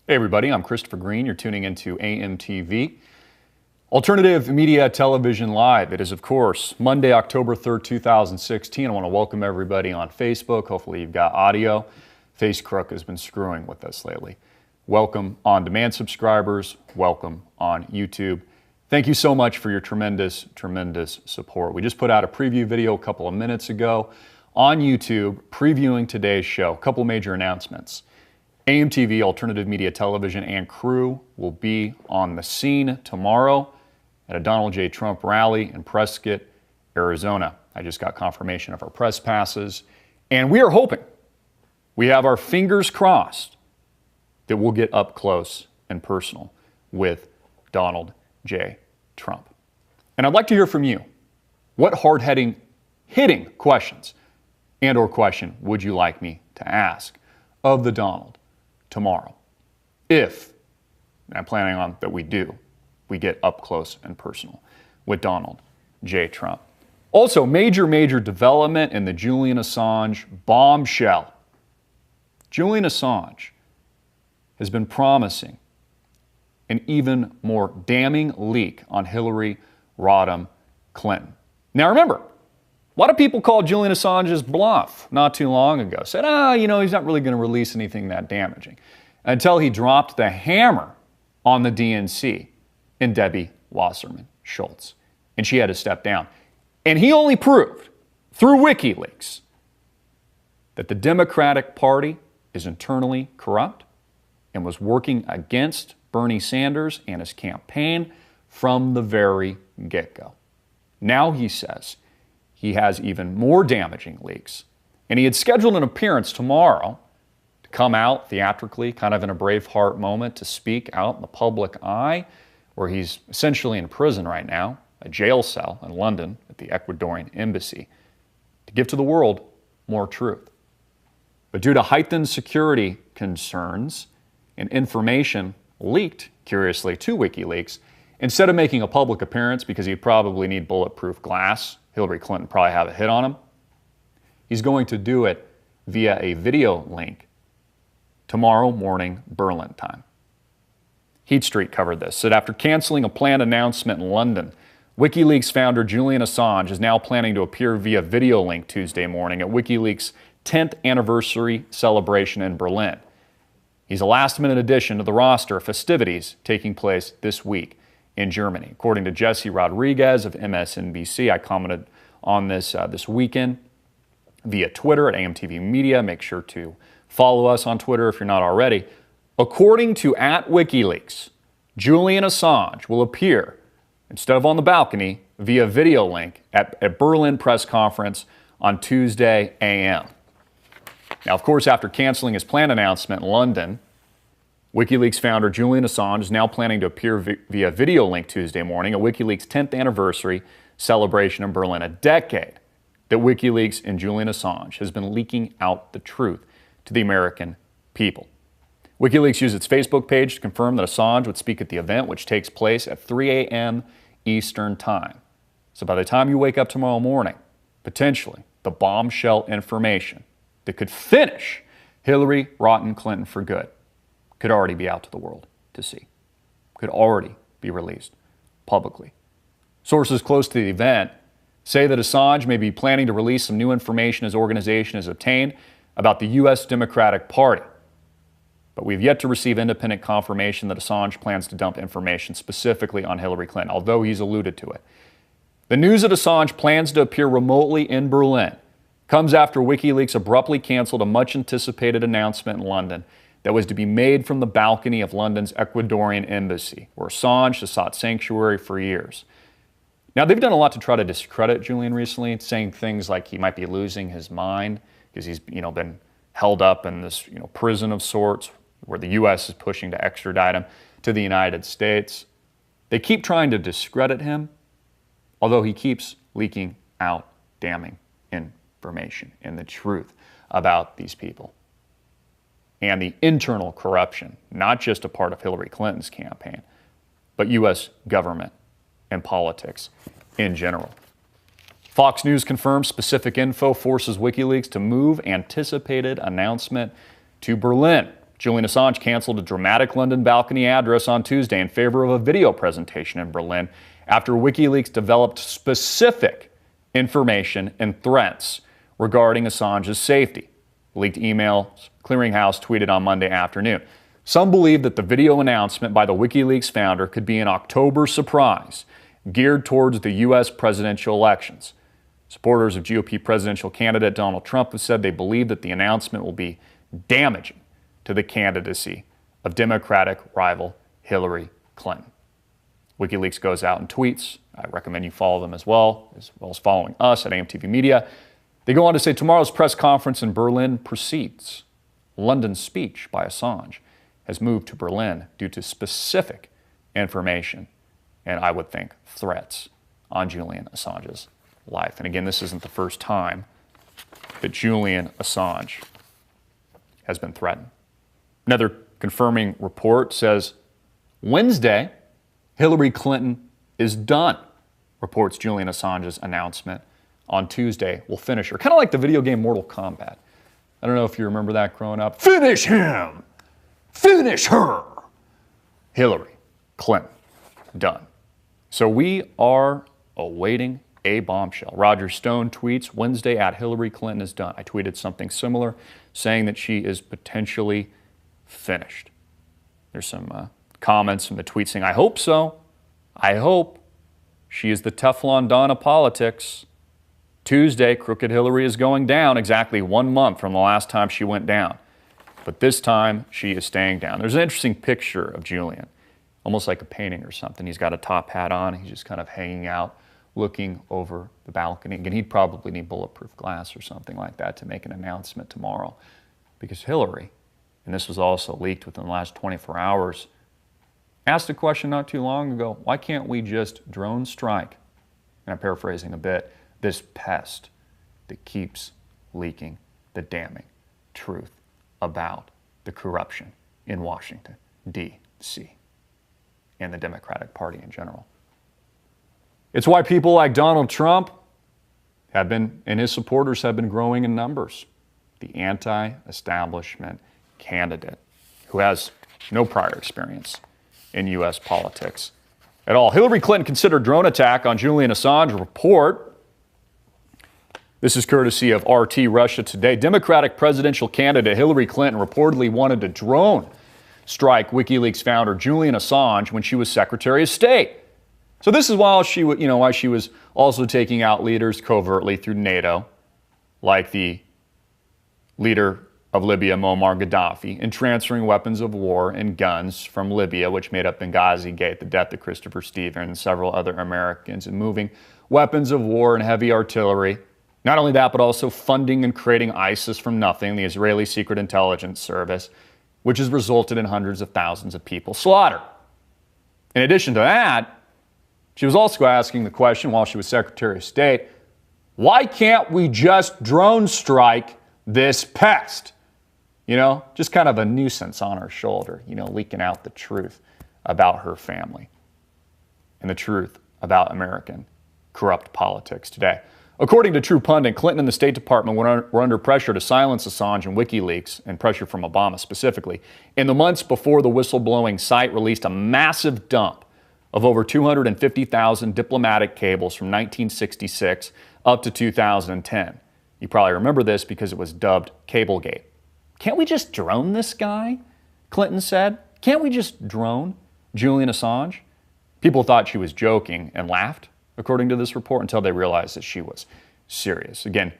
Hey everybody, I'm Christopher Green. You're tuning into AMTV, Alternative Media Television Live. It is, of course, Monday, October 3rd, 2016. I want to welcome everybody on Facebook. Hopefully you've got audio. FaceCrook has been screwing with us lately. Welcome on-demand subscribers. Welcome on YouTube. Thank you so much for your tremendous support. We just put out a preview video a couple of minutes ago on YouTube previewing today's show. A couple major announcements. AMTV, Alternative Media Television, and crew will be on the scene tomorrow at a Donald J. Trump rally in Prescott, Arizona. I just got confirmation of our press passes, and we are hoping, we have our fingers crossed, that we'll get up close and personal with Donald J. Trump. And I'd like to hear from you. What hard-hitting questions and/or question would you like me to ask of the Donald tomorrow, if, and I'm planning on that we get up close and personal with Donald J. Trump. Also, major development in the Julian Assange bombshell. Julian Assange has been promising an even more damning leak on Hillary Rodham Clinton. Now remember, a lot of people called Julian Assange's bluff not too long ago. Said, he's not really going to release anything that damaging. Until he dropped the hammer on the DNC in Debbie Wasserman Schultz. And she had to step down. And he only proved, through WikiLeaks, that the Democratic Party is internally corrupt and was working against Bernie Sanders and his campaign from the very get-go. Now he says he has even more damaging leaks. And he had scheduled an appearance tomorrow to come out theatrically, kind of in a Braveheart moment, to speak out in the public eye, where he's essentially in prison right now, a jail cell in London at the Ecuadorian embassy, to give to the world more truth. But due to heightened security concerns and information leaked, curiously, to WikiLeaks, instead of making a public appearance because he'd probably need bulletproof glass, Hillary Clinton probably have a hit on him, he's going to do it via a video link tomorrow morning Berlin time. Heat Street covered this, said after canceling a planned announcement in London, WikiLeaks founder Julian Assange is now planning to appear via video link Tuesday morning at WikiLeaks' 10th anniversary celebration in Berlin. He's a last-minute addition to the roster of festivities taking place this week in Germany. According to Jesse Rodriguez of MSNBC, I commented on this this weekend via Twitter at AMTV Media. Make sure to follow us on Twitter if you're not already. According to @WikiLeaks, Julian Assange will appear, instead of on the balcony, via video link at a Berlin press conference on Tuesday a.m. Now, of course, after canceling his planned announcement in London, WikiLeaks founder Julian Assange is now planning to appear via video link Tuesday morning at WikiLeaks' 10th anniversary celebration in Berlin, a decade that WikiLeaks and Julian Assange has been leaking out the truth to the American people. WikiLeaks used its Facebook page to confirm that Assange would speak at the event, which takes place at 3 a.m. Eastern Time. So by the time you wake up tomorrow morning, potentially the bombshell information that could finish Hillary Rodham Clinton for good could already be out to the world to see, could already be released publicly. Sources close to the event say that Assange may be planning to release some new information his organization has obtained about the U.S. Democratic Party. But we've yet to receive independent confirmation that Assange plans to dump information specifically on Hillary Clinton, although he's alluded to it. The news that Assange plans to appear remotely in Berlin comes after WikiLeaks abruptly canceled a much-anticipated announcement in London that was to be made from the balcony of London's Ecuadorian embassy, where Assange has sought sanctuary for years. Now, they've done a lot to try to discredit Julian recently, saying things like he might be losing his mind because he's been held up in this prison of sorts where the U.S. is pushing to extradite him to the United States. They keep trying to discredit him, although he keeps leaking out damning information and the truth about these people and the internal corruption, not just a part of Hillary Clinton's campaign, but U.S. government and politics in general. Fox News confirms specific info forces WikiLeaks to move anticipated announcement to Berlin. Julian Assange canceled a dramatic London balcony address on Tuesday in favor of a video presentation in Berlin after WikiLeaks developed specific information and threats regarding Assange's safety. Leaked emails Clearinghouse tweeted on Monday afternoon. Some believe that the video announcement by the WikiLeaks founder could be an October surprise geared towards the U.S. presidential elections. Supporters of GOP presidential candidate Donald Trump have said they believe that the announcement will be damaging to the candidacy of Democratic rival Hillary Clinton. WikiLeaks goes out and tweets. I recommend you follow them as well as following us at AMTV Media. They go on to say tomorrow's press conference in Berlin proceeds. London's speech by Assange has moved to Berlin due to specific information and, I would think, threats on Julian Assange's life. And again, this isn't the first time that Julian Assange has been threatened. Another confirming report says Wednesday, Hillary Clinton is done, reports Julian Assange's announcement on Tuesday will finish her. Kind of like the video game Mortal Kombat. I don't know if you remember that growing up. Finish him! Finish her! Hillary Clinton, done. So we are awaiting a bombshell. Roger Stone tweets Wednesday at Hillary Clinton is done. I tweeted something similar saying that she is potentially finished. There's some comments from the tweet saying, I hope so. I hope. She is the Teflon Don of politics. Tuesday, Crooked Hillary is going down exactly 1 month from the last time she went down. But this time, she is staying down. There's an interesting picture of Julian, almost like a painting or something. He's got a top hat on. He's just kind of hanging out, looking over the balcony. Again, he'd probably need bulletproof glass or something like that to make an announcement tomorrow. Because Hillary, and this was also leaked within the last 24 hours, asked a question not too long ago, why can't we just drone strike, and I'm paraphrasing a bit, this pest that keeps leaking the damning truth about the corruption in Washington, D.C., and the Democratic Party in general. It's why people like Donald Trump have been, and his supporters have been growing in numbers. The anti-establishment candidate who has no prior experience in U.S. politics at all. Hillary Clinton considered drone attack on Julian Assange report. This is courtesy of RT Russia Today. Democratic presidential candidate Hillary Clinton reportedly wanted to drone strike WikiLeaks founder Julian Assange when she was Secretary of State. So this is why she was also taking out leaders covertly through NATO, like the leader of Libya, Muammar Gaddafi, and transferring weapons of war and guns from Libya, which made up Benghazi Gate, the death of Christopher Stevens and several other Americans, and moving weapons of war and heavy artillery. Not only that, but also funding and creating ISIS from nothing, the Israeli Secret Intelligence Service, which has resulted in hundreds of thousands of people slaughtered. In addition to that, she was also asking the question while she was Secretary of State, why can't we just drone strike this pest? You know, just kind of a nuisance on her shoulder, you know, leaking out the truth about her family and the truth about American corrupt politics today. According to True Pundit, Clinton and the State Department were under pressure to silence Assange and WikiLeaks, and pressure from Obama specifically, in the months before the whistleblowing site released a massive dump of over 250,000 diplomatic cables from 1966 up to 2010. You probably remember this because it was dubbed Cablegate. Can't we just drone this guy? Clinton said. Can't we just drone Julian Assange? People thought she was joking and laughed, according to this report, until they realized that she was serious. Again,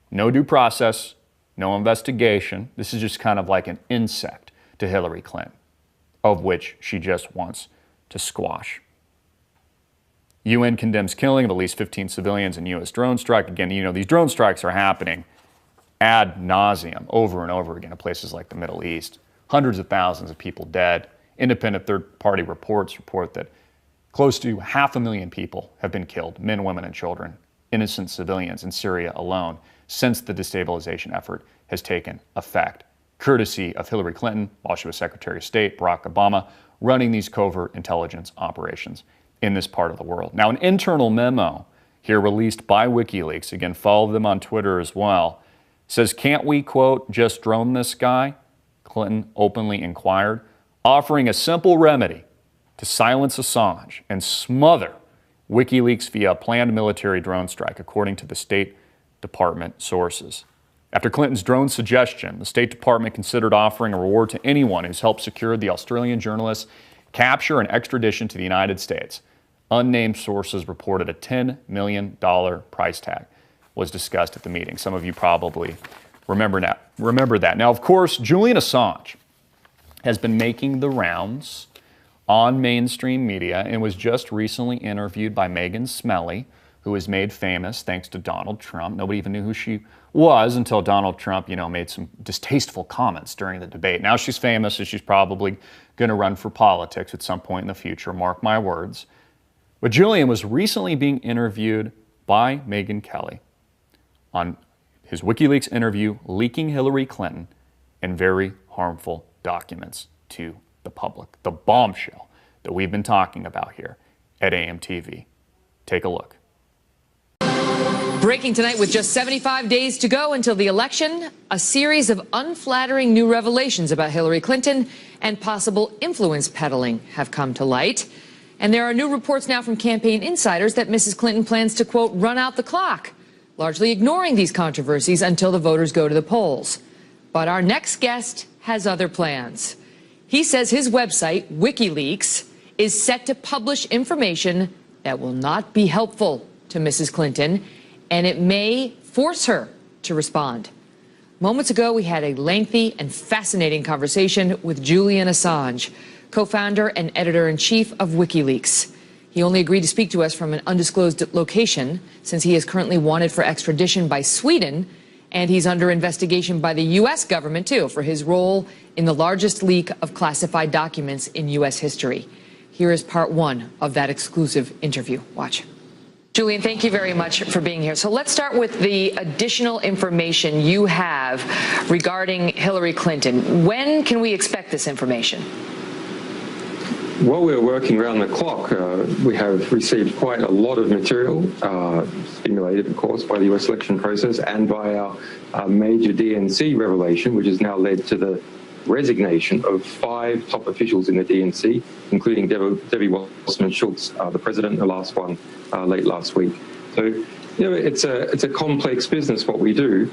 no due process, no investigation. This is just kind of like an insect to Hillary Clinton, of which she just wants to squash. UN condemns killing of at least 15 civilians in U.S. drone strike. Again, you know, these drone strikes are happening ad nauseum over and over again in places like the Middle East. Hundreds of thousands of people dead. Independent third-party reports report that close to 500,000 people have been killed, men, women, and children, innocent civilians in Syria alone, since the destabilization effort has taken effect, courtesy of Hillary Clinton, while she was Secretary of State, Barack Obama, running these covert intelligence operations in this part of the world. Now, an internal memo here released by WikiLeaks, again, follow them on Twitter as well, says, can't we, quote, just drone this guy? Clinton openly inquired, offering a simple remedy to silence Assange and smother WikiLeaks via a planned military drone strike, according to the State Department sources. After Clinton's drone suggestion, the State Department considered offering a reward to anyone who's helped secure the Australian journalist's capture and extradition to the United States. Unnamed sources reported a $10 million price tag was discussed at the meeting. Some of you probably remember that. Now, of course, Julian Assange has been making the rounds on mainstream media and was just recently interviewed by Megan Smelly, who was made famous thanks to Donald Trump. Nobody even knew who she was until Donald Trump, made some distasteful comments during the debate. Now she's famous, and she's probably going to run for politics at some point in the future, mark my words. But Julian was recently being interviewed by Megyn Kelly on his WikiLeaks interview leaking Hillary Clinton and very harmful documents to the public. The bombshell that we've been talking about here at AMTV. Take a look. Breaking tonight with just 75 days to go until the election, a series of unflattering new revelations about Hillary Clinton and possible influence peddling have come to light. And there are new reports now from campaign insiders that Mrs. Clinton plans to, quote, run out the clock, largely ignoring these controversies until the voters go to the polls. But our next guest has other plans. He says his website, WikiLeaks, is set to publish information that will not be helpful to Mrs. Clinton, and it may force her to respond. Moments ago, we had a lengthy and fascinating conversation with Julian Assange, co-founder and editor-in-chief of WikiLeaks. He only agreed to speak to us from an undisclosed location since he is currently wanted for extradition by Sweden, and he's under investigation by the U.S. government, too, for his role in the largest leak of classified documents in U.S. history. Here is part one of that exclusive interview. Watch. Julian, thank you very much for being here. So let's start with the additional information you have regarding Hillary Clinton. When can we expect this information? While we're working around the clock, we have received quite a lot of material, stimulated, of course, by the U.S. election process and by our major DNC revelation, which has now led to the resignation of 5 top officials in the DNC, including Debbie Wasserman Schultz, the president, the last one late last week. So, it's a complex business, what we do.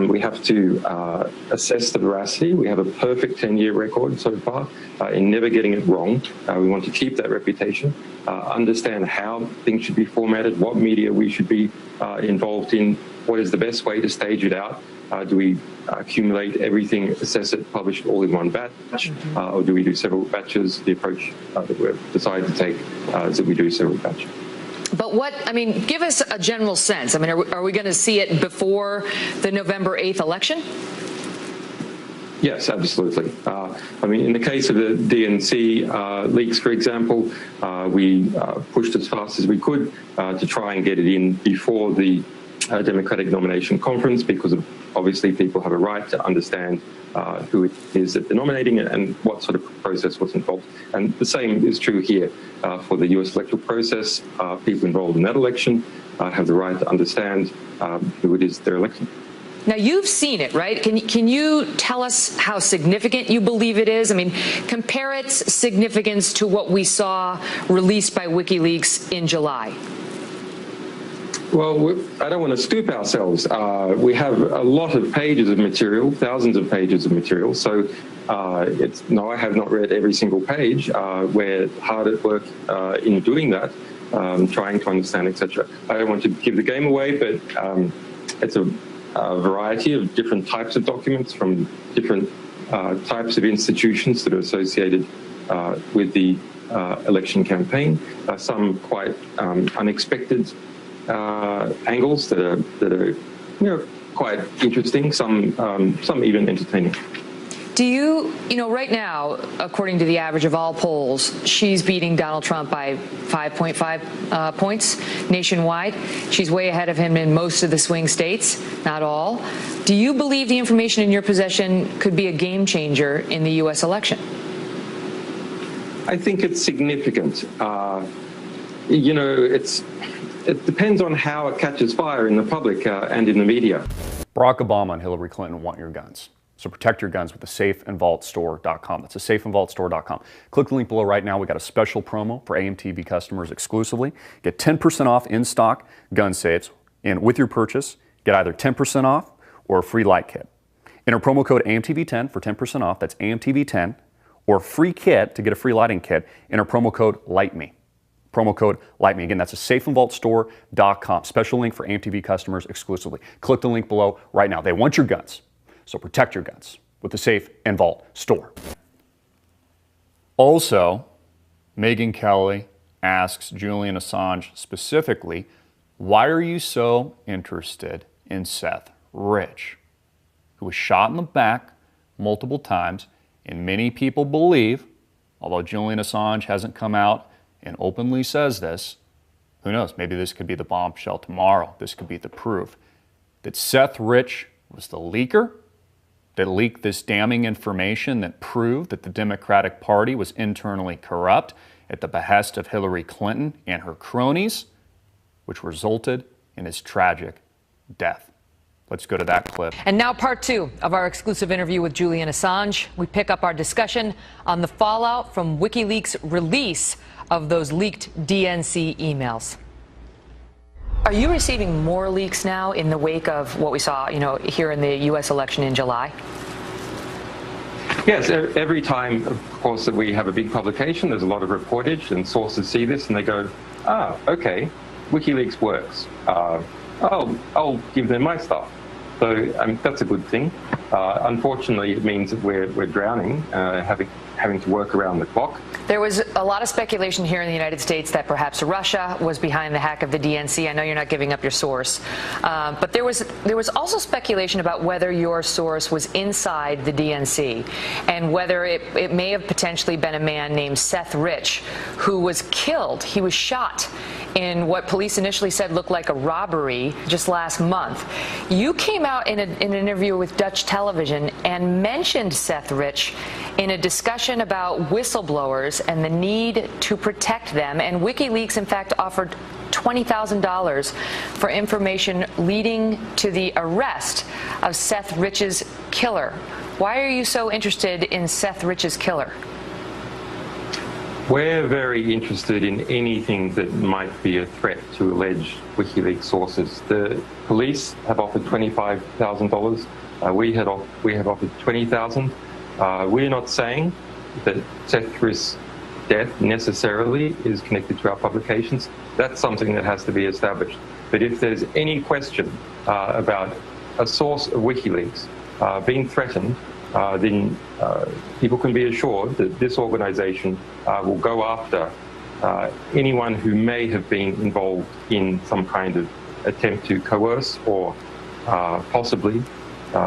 We have to assess the veracity. We have a perfect 10-year record so far in never getting it wrong. We want to keep that reputation, understand how things should be formatted, what media we should be involved in, what is the best way to stage it out. Do we accumulate everything, assess it, publish it all in one batch, or do we do several batches? The approach that we've decided to take is that we do several batches. But give us a general sense. Are we going to see it before the November 8th election? Yes, absolutely. In the case of the DNC leaks, for example, we pushed as fast as we could to try and get it in before the Democratic nomination conference, because obviously people have a right to understand who it is that they're nominating and what sort of process was involved. And the same is true here for the U.S. electoral process. People involved in that election have the right to understand who it is they're electing. Now, you've seen it, right? Can you tell us how significant you believe it is? Compare its significance to what we saw released by WikiLeaks in July. Well, I don't want to scoop ourselves. We have a lot of pages of material, thousands of pages of material. So no, I have not read every single page. We're hard at work in doing that, trying to understand, etc. I don't want to give the game away, but it's a variety of different types of documents from different types of institutions that are associated with the election campaign. Some quite unexpected angles that are quite interesting, some even entertaining. Do you right now, according to the average of all polls, she's beating Donald Trump by 5.5 points nationwide. She's way ahead of him in most of the swing states, not all. Do you believe the information in your possession could be a game changer in the U.S. election? I think it's significant. It depends on how it catches fire in the public and in the media. Barack Obama and Hillary Clinton want your guns. So protect your guns with the safeandvaultstore.com. That's the safeandvaultstore.com. Click the link below right now. We got a special promo for AMTV customers exclusively. Get 10% off in-stock gun safes, and with your purchase, get either 10% off or a free light kit. Enter promo code AMTV10 for 10% off. That's AMTV10, or free kit to get a free lighting kit. Enter promo code LIGHTME. Promo code LIGHTME. Again, that's a safeandvaultstore.com. Special link for AMTV customers exclusively. Click the link below right now. They want your guns. So protect your guns with the Safe and Vault store. Also, Megyn Kelly asks Julian Assange specifically, why are you so interested in Seth Rich, who was shot in the back multiple times, and many people believe, although Julian Assange hasn't come out and openly says this, who knows, maybe this could be the bombshell tomorrow. This could be the proof that Seth Rich was the leaker that leaked this damning information that proved that the Democratic Party was internally corrupt at the behest of Hillary Clinton and her cronies, which resulted in his tragic death. Let's go to that clip. And now part 2 of our exclusive interview with Julian Assange. We pick up our discussion on the fallout from WikiLeaks' release of those leaked DNC emails. Are you receiving more leaks now in the wake of what we saw, here in the U.S. election in July? Yes, every time, of course, that we have a big publication, there's a lot of reportage, and sources see this and they go, okay, WikiLeaks works. I'll give them my stuff. So that's a good thing. Unfortunately, it means that we're drowning, having to work around the clock. There was a lot of speculation here in the United States that perhaps Russia was behind the hack of the DNC. I know you're not giving up your source, but there was also speculation about whether your source was inside the DNC and whether it may have potentially been a man named Seth Rich who was killed. He was shot in what police initially said looked like a robbery just last month. You came out in an interview with Dutch television and mentioned Seth Rich in a discussion about whistleblowers and the need to protect them. And WikiLeaks, in fact, offered $20,000 for information leading to the arrest of Seth Rich's killer. Why are you so interested in Seth Rich's killer? We're very interested in anything that might be a threat to alleged WikiLeaks sources. The police have offered $25,000. We have offered $20,000. We're not saying that Seth Rich's death necessarily is connected to our publications. That's something that has to be established. But if there's any question about a source of WikiLeaks being threatened, then people can be assured that this organization will go after anyone who may have been involved in some kind of attempt to coerce or possibly,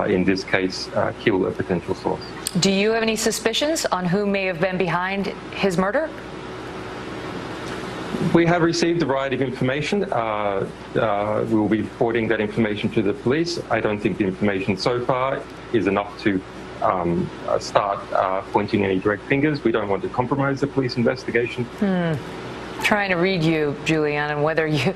in this case, kill a potential source. Do you have any suspicions on who may have been behind his murder? We have received a variety of information. We will be reporting that information to the police. I don't think the information so far is enough to start pointing any direct fingers. We don't want to compromise the police investigation. Trying to read you, Julian, and whether you,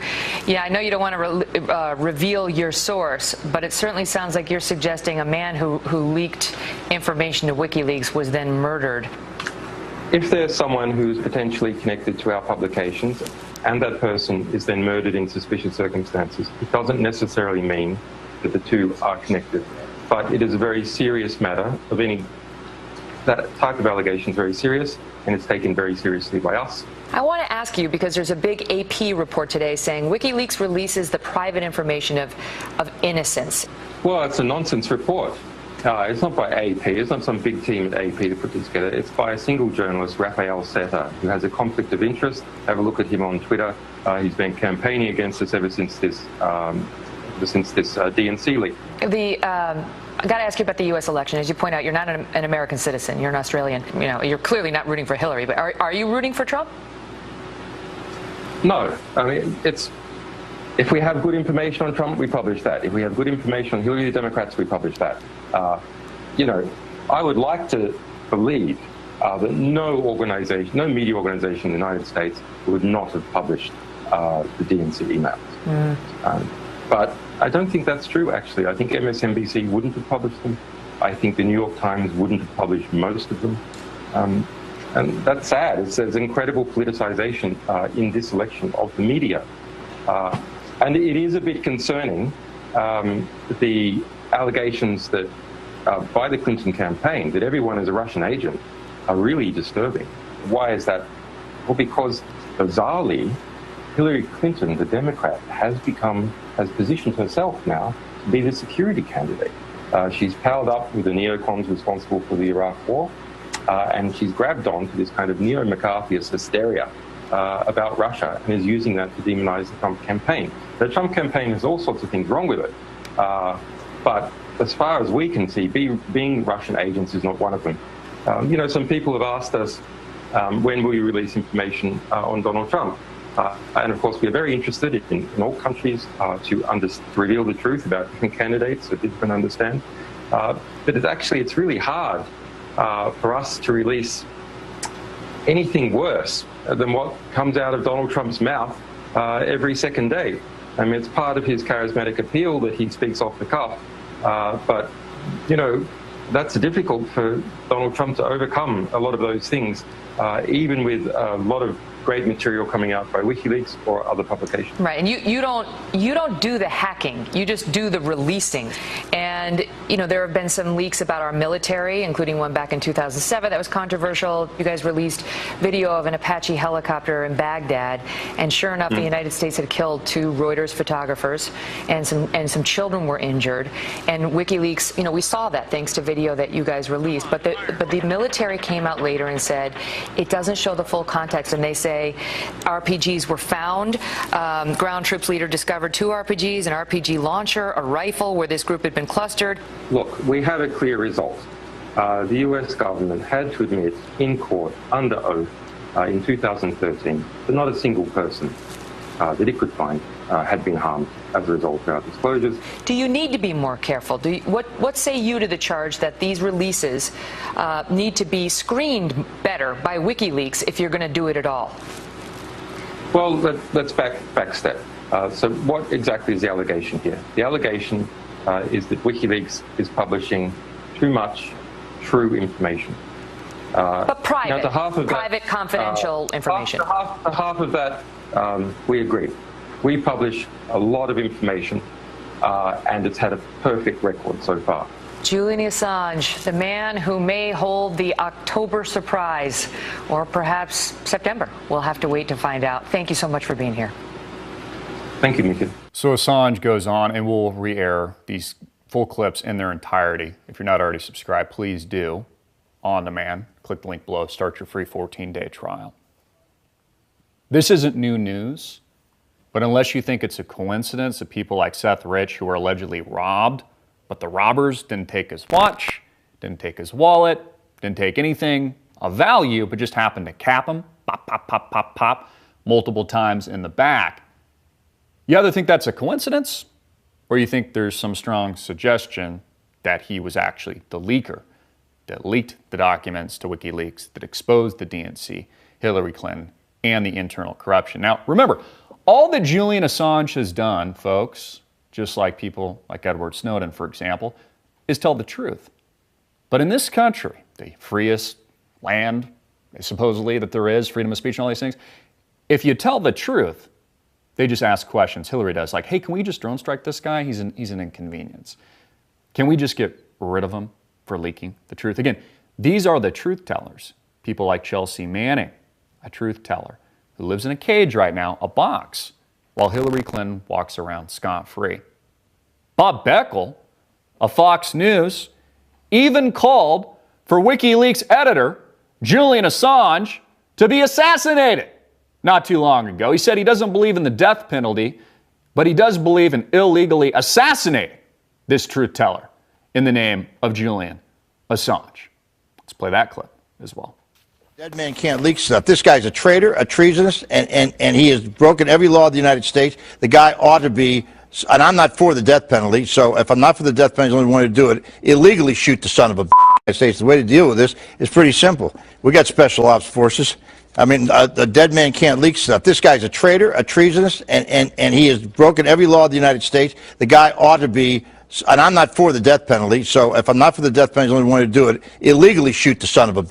I know you don't want to reveal your source, but it certainly sounds like you're suggesting a man who leaked information to WikiLeaks was then murdered. If there's someone who's potentially connected to our publications and that person is then murdered in suspicious circumstances, it doesn't necessarily mean that the two are connected. But it is a very serious matter that type of allegation is very serious, and it's taken very seriously by us. I want to ask you, because there's a big AP report today saying WikiLeaks releases the private information of innocents. Well, it's a nonsense report. It's not by AP. It's not some big team at AP to put this together. It's by a single journalist, Raphael Seta, who has a conflict of interest. Have a look at him on Twitter. He's been campaigning against us ever since this DNC leak. I got to ask you about the U.S. election. As you point out, you're not an American citizen. You're an Australian. You're clearly not rooting for Hillary. But are you rooting for Trump? No. I mean, if we have good information on Trump, we publish that. If we have good information on Hillary, the Democrats, we publish that. I would like to believe that no media organization in the United States would not have published the DNC emails. But I don't think that's true, actually. I think MSNBC wouldn't have published them. I think the New York Times wouldn't have published most of them. And that's sad. There's incredible politicization in this election of the media. And it is a bit concerning, the allegations that by the Clinton campaign that everyone is a Russian agent are really disturbing. Why is that? Well, because bizarrely, Hillary Clinton, the Democrat, has positioned herself now to be the security candidate. She's powered up with the neocons responsible for the Iraq War, and she's grabbed on to this kind of neo-McCarthyist hysteria about Russia and is using that to demonize the Trump campaign. The Trump campaign has all sorts of things wrong with it, but as far as we can see, being Russian agents is not one of them. You know, some people have asked us, when will you release information on Donald Trump? And of course, we are very interested in all countries to reveal the truth about different candidates so people can understand. But it's really hard for us to release anything worse than what comes out of Donald Trump's mouth every second day. I mean, it's part of his charismatic appeal that he speaks off the cuff. But, you know, that's difficult for Donald Trump to overcome a lot of those things, even with a lot of great material coming out by WikiLeaks or other publications. Right, and you don't do the hacking, you just do the releasing. And you know, there have been some leaks about our military, including one back in 2007 that was controversial. You guys released video of an Apache helicopter in Baghdad, and sure enough, the United States had killed 2 Reuters photographers, and some children were injured. And WikiLeaks, you know, we saw that thanks to video that you guys released. But the military came out later and said it doesn't show the full context, and they say RPGs were found. Ground troops leader discovered 2 RPGs, an RPG launcher, a rifle where this group had been clustered. Look, we have a clear result. The US government had to admit in court, under oath, in 2013, that not a single person that it could find had been harmed as a result of our disclosures. Do you need to be more careful? What say you to the charge that these releases need to be screened better by WikiLeaks if you're going to do it at all? Well, let's back step. So what exactly is the allegation here? The allegation is that WikiLeaks is publishing too much true information. But private, now, to half of private, that, confidential information. Half of that, we agree. We publish a lot of information, and it's had a perfect record so far. Julian Assange, the man who may hold the October surprise, or perhaps September. We'll have to wait to find out. Thank you so much for being here. Thank you, Mika. So Assange goes on, and we'll re-air these full clips in their entirety. If you're not already subscribed, please do. On demand. Click the link below. Start your free 14-day trial. This isn't new news, but unless you think it's a coincidence that people like Seth Rich, who were allegedly robbed, but the robbers didn't take his watch, didn't take his wallet, didn't take anything of value, but just happened to cap him, pop, pop, pop, pop, pop, multiple times in the back. You either think that's a coincidence, or you think there's some strong suggestion that he was actually the leaker that leaked the documents to WikiLeaks, that exposed the DNC, Hillary Clinton, and the internal corruption. Now, remember, all that Julian Assange has done, folks, just like people like Edward Snowden, for example, is tell the truth. But in this country, the freest land, supposedly, that there is, freedom of speech and all these things, if you tell the truth, they just ask questions. Hillary does, like, hey, can we just drone strike this guy? He's an inconvenience. Can we just get rid of him for leaking the truth? Again, these are the truth tellers. People like Chelsea Manning, a truth teller, who lives in a cage right now, a box, while Hillary Clinton walks around scot-free. Bob Beckel of Fox News even called for WikiLeaks editor Julian Assange to be assassinated not too long ago. He said he doesn't believe in the death penalty, but he does believe in illegally assassinating this truth teller in the name of Julian Assange. Let's play that clip as well. Dead man can't leak stuff. This guy's a traitor, a treasonist, and he has broken every law of the United States. The guy ought to be, and I'm not for the death penalty, so if I'm not for the death penalty, the only one to do it, illegally shoot the son of a United States. The way to deal with this is pretty simple. We got special ops forces. I mean, a dead man can't leak stuff. This guy's a traitor, a treasonous, and he has broken every law of the United States. The guy ought to be, and I'm not for the death penalty, so if I'm not for the death penalty, the only one to do it, illegally shoot the son of a.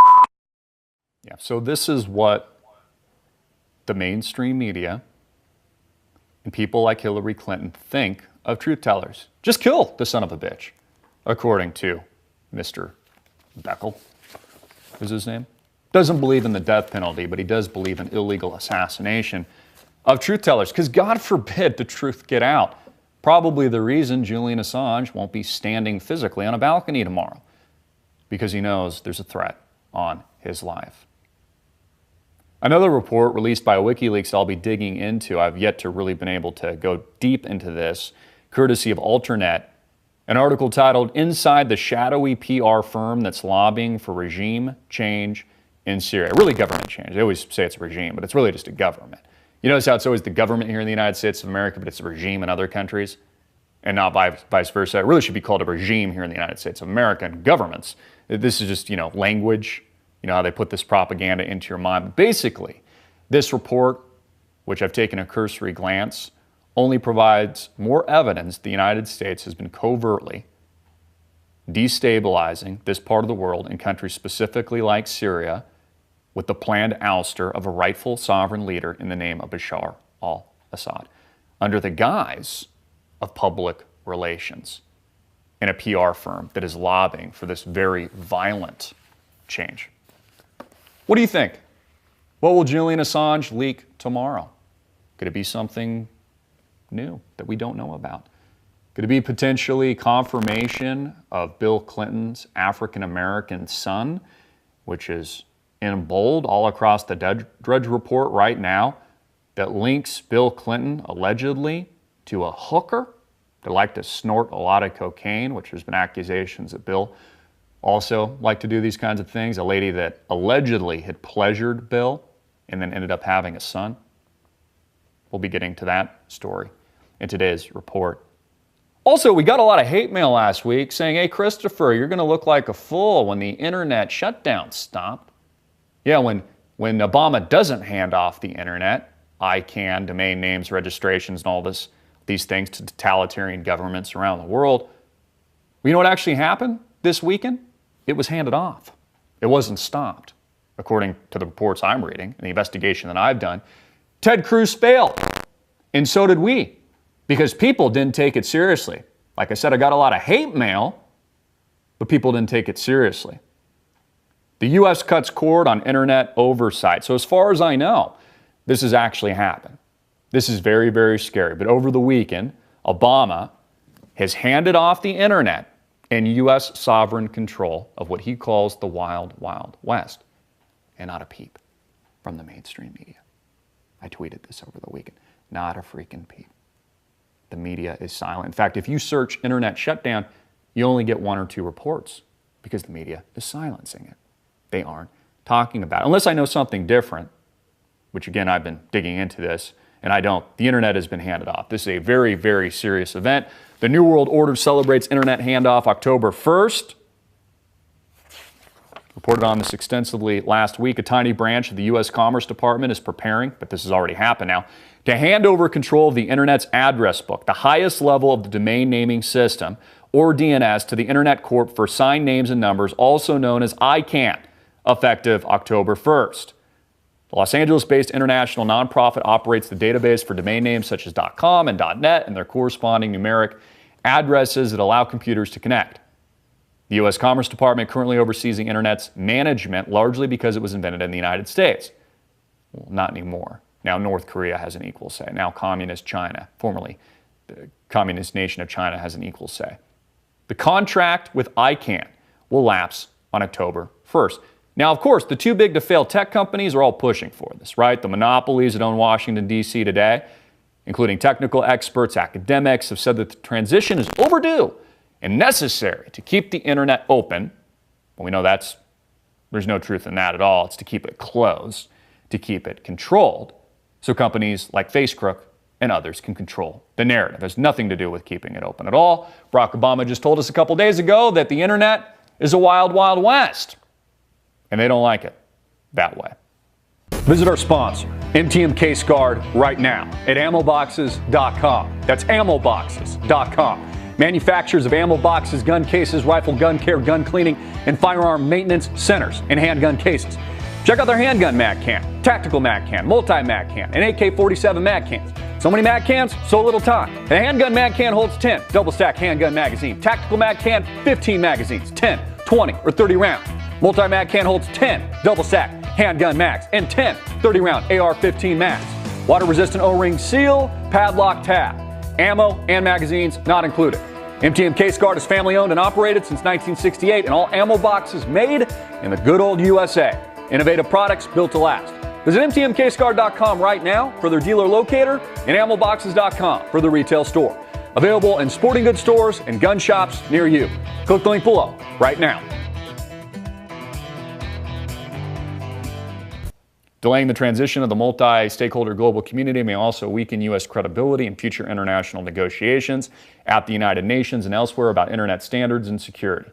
Yeah, so this is what the mainstream media and people like Hillary Clinton think of truth tellers. Just kill the son of a bitch, according to Mr. Beckel, is his name. Doesn't believe in the death penalty, but he does believe in illegal assassination of truth tellers, because God forbid the truth get out. Probably the reason Julian Assange won't be standing physically on a balcony tomorrow, because he knows there's a threat on his life. Another report released by WikiLeaks I'll be digging into, I've yet to really been able to go deep into this, courtesy of Alternet, an article titled "Inside the Shadowy PR Firm That's Lobbying for Regime Change in Syria." Really government change. They always say it's a regime, but it's really just a government. You notice how it's always the government here in the United States of America, but it's a regime in other countries, and not vice versa. It really should be called a regime here in the United States of America and governments. This is just, language, how they put this propaganda into your mind. But basically, this report, which I've taken a cursory glance, only provides more evidence the United States has been covertly destabilizing this part of the world in countries specifically like Syria, with the planned ouster of a rightful sovereign leader in the name of Bashar al-Assad, under the guise of public relations and a PR firm that is lobbying for this very violent change. What do you think? What will Julian Assange leak tomorrow? Could it be something new that we don't know about? Could it be potentially confirmation of Bill Clinton's African-American son, which is in bold all across the Drudge Report right now, that links Bill Clinton allegedly to a hooker that liked to snort a lot of cocaine, which there's been accusations that Bill also liked to do these kinds of things, a lady that allegedly had pleasured Bill and then ended up having a son? We'll be getting to that story in today's report. Also, we got a lot of hate mail last week saying, "Hey, Christopher, you're going to look like a fool when the internet shutdown stopped." Yeah, when Obama doesn't hand off the internet, ICANN, domain names, registrations, and all these things to totalitarian governments around the world. Well, you know what actually happened this weekend? It was handed off. It wasn't stopped, according to the reports I'm reading and the investigation that I've done. Ted Cruz failed, and so did we, because people didn't take it seriously. Like I said, I got a lot of hate mail, but people didn't take it seriously. The U.S. cuts cord on internet oversight. So as far as I know, this has actually happened. This is very, very scary. But over the weekend, Obama has handed off the internet and U.S. sovereign control of what he calls the wild, wild west. And not a peep from the mainstream media. I tweeted this over the weekend. Not a freaking peep. The media is silent. In fact, if you search internet shutdown, you only get one or two reports because the media is silencing it. They aren't talking about it. Unless I know something different, which again, I've been digging into this, and I don't. The internet has been handed off. This is a very, very serious event. The New World Order celebrates internet handoff October 1st. Reported on this extensively last week. A tiny branch of the U.S. Commerce Department is preparing, but this has already happened now, to hand over control of the internet's address book, the highest level of the domain naming system, or DNS, to the Internet Corp for Signed Names and Numbers, also known as ICANN, effective October 1st. The Los Angeles-based international nonprofit operates the database for domain names such as .com and .net and their corresponding numeric addresses that allow computers to connect. The U.S. Commerce Department currently oversees the Internet's management, largely because it was invented in the United States. Well, not anymore. Now North Korea has an equal say. Now Communist China, formerly the Communist nation of China, has an equal say. The contract with ICANN will lapse on October 1st. Now, of course, the too big to fail tech companies are all pushing for this, right? The monopolies that own Washington, D.C. today, including technical experts, academics, have said that the transition is overdue and necessary to keep the internet open. Well, we know there's no truth in that at all. It's to keep it closed, to keep it controlled, so companies like Facebook and others can control the narrative. It has nothing to do with keeping it open at all. Barack Obama just told us a couple days ago that the internet is a wild, wild west. And they don't like it that way. Visit our sponsor, MTM Case Guard, right now at ammoboxes.com. That's ammoboxes.com. Manufacturers of ammo boxes, gun cases, rifle gun care, gun cleaning, and firearm maintenance centers and handgun cases. Check out their handgun mag can, tactical mag can, multi-mag can, and AK-47 mag cans. So many mag cans, so little time. A handgun mag can holds 10 double-stack handgun magazine. Tactical mag can, 15 magazines, 10, 20, or 30 rounds. Multi-mag can holds 10 double-stack handgun mags and 10 30-round AR-15 mags. Water-resistant O-ring seal, padlock tab. Ammo and magazines not included. MTM Case Guard is family-owned and operated since 1968, and all ammo boxes made in the good old USA. Innovative products built to last. Visit MTMCaseGuard.com right now for their dealer locator and AmmoBoxes.com for the retail store. Available in sporting goods stores and gun shops near you. Click the link below right now. Delaying the transition of the multi-stakeholder global community may also weaken U.S. credibility in future international negotiations at the United Nations and elsewhere about internet standards and security,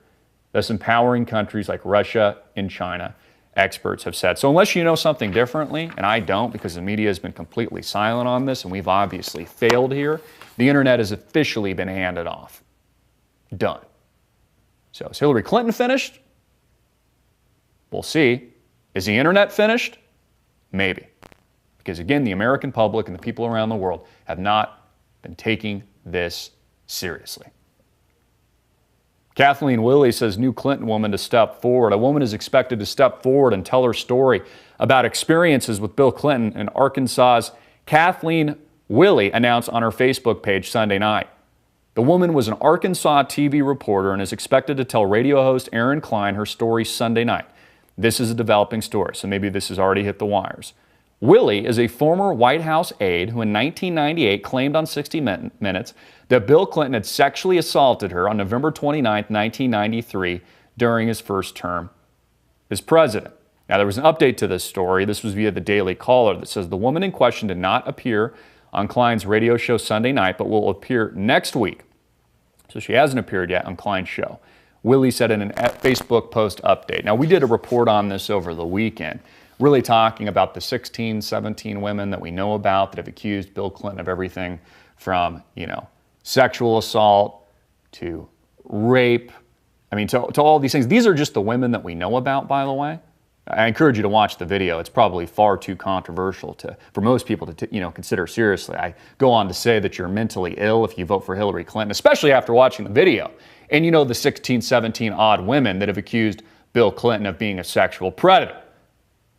thus empowering countries like Russia and China, experts have said. So unless you know something differently, and I don't because the media has been completely silent on this and we've obviously failed here, the internet has officially been handed off. Done. So is Hillary Clinton finished? We'll see. Is the internet finished? Maybe. Because again, the American public and the people around the world have not been taking this seriously. Kathleen Willey says new Clinton woman to step forward. A woman is expected to step forward and tell her story about experiences with Bill Clinton in Arkansas's. Kathleen Willey announced on her Facebook page Sunday night. The woman was an Arkansas TV reporter and is expected to tell radio host Aaron Klein her story Sunday night. This is a developing story, so maybe this has already hit the wires. Willey is a former White House aide who in 1998 claimed on 60 Minutes that Bill Clinton had sexually assaulted her on November 29, 1993, during his first term as president. Now, there was an update to this story. This was via the Daily Caller that says the woman in question did not appear on Klein's radio show Sunday night, but will appear next week. So she hasn't appeared yet on Klein's show. Willey said in a Facebook post update. Now, we did a report on this over the weekend, really talking about the 16, 17 women that we know about that have accused Bill Clinton of everything from, sexual assault to rape. I mean, to all these things. These are just the women that we know about, by the way. I encourage you to watch the video. It's probably far too controversial for most people to consider seriously. I go on to say that you're mentally ill if you vote for Hillary Clinton, especially after watching the video. And the 16, 17 odd women that have accused Bill Clinton of being a sexual predator.